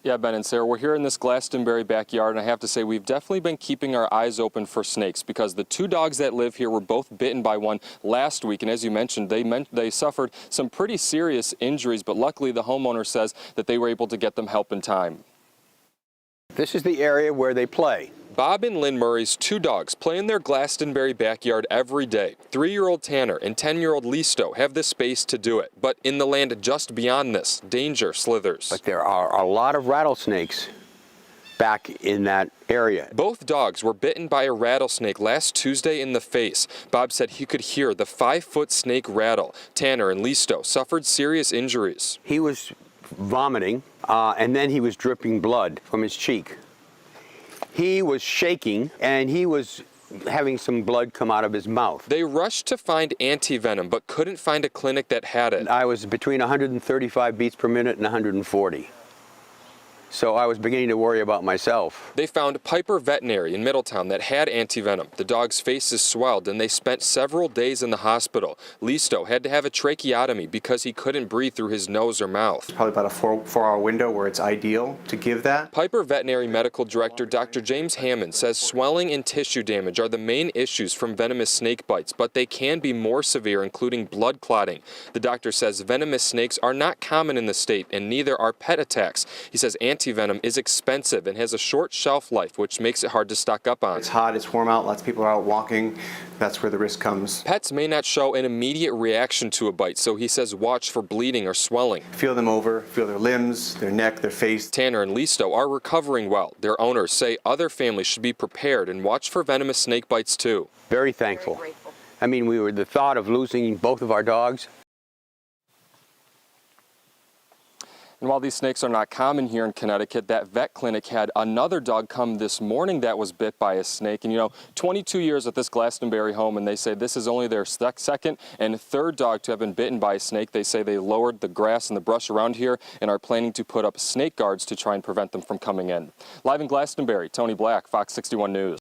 Yeah, Ben and Sarah, we're here in this Glastonbury backyard, and I have to say we've definitely been keeping our eyes open for snakes because the two dogs that live here were both bitten by one last week, and as you mentioned, they suffered some pretty serious injuries, but luckily the homeowner says that they were able to get them help in time. This is the area where they play. Bob and Lynn Murray's two dogs play in their Glastonbury backyard every day. 3-year-old Tanner and 10-year-old Listo have the space to do it, but in the land just beyond this, danger slithers. But there are a lot of rattlesnakes back in that area. Both dogs were bitten by a rattlesnake last Tuesday in the face. Bob said he could hear the 5-foot snake rattle. Tanner and Listo suffered serious injuries. He was vomiting, and then he was dripping blood from his cheek. He was shaking, and he was having some blood come out of his mouth. They rushed to find anti-venom, but couldn't find a clinic that had it. I was between 135 beats per minute and 140. So I was beginning to worry about myself. They found Piper Veterinary in Middletown that had anti-venom. The dog's face is swelled, and they spent several days in the hospital. Listo had to have a tracheotomy because he couldn't breathe through his nose or mouth. Probably about a four-hour window where it's ideal to give that. Piper Veterinary Medical Director Dr. James Hammond says swelling and tissue damage are the main issues from venomous snake bites, but they can be more severe, including blood clotting. The doctor says venomous snakes are not common in the state, and neither are pet attacks. He says anti-venom is expensive and has a short shelf life, which makes it hard to stock up on. It's hot, it's warm out, lots of people are out walking. That's where the risk comes. Pets may not show an immediate reaction to a bite, so he says watch for bleeding or swelling. Feel them over, feel their limbs, their neck, their face. Tanner and Listo are recovering well. Their owners say other families should be prepared and watch for venomous snake bites too. Very thankful. I mean, the thought of losing both of our dogs. And while these snakes are not common here in Connecticut, that vet clinic had another dog come this morning that was bit by a snake. And 22 years at this Glastonbury home, and they say this is only their second and third dog to have been bitten by a snake. They say they lowered the grass and the brush around here and are planning to put up snake guards to try and prevent them from coming in. Live in Glastonbury, Tony Black, Fox 61 News.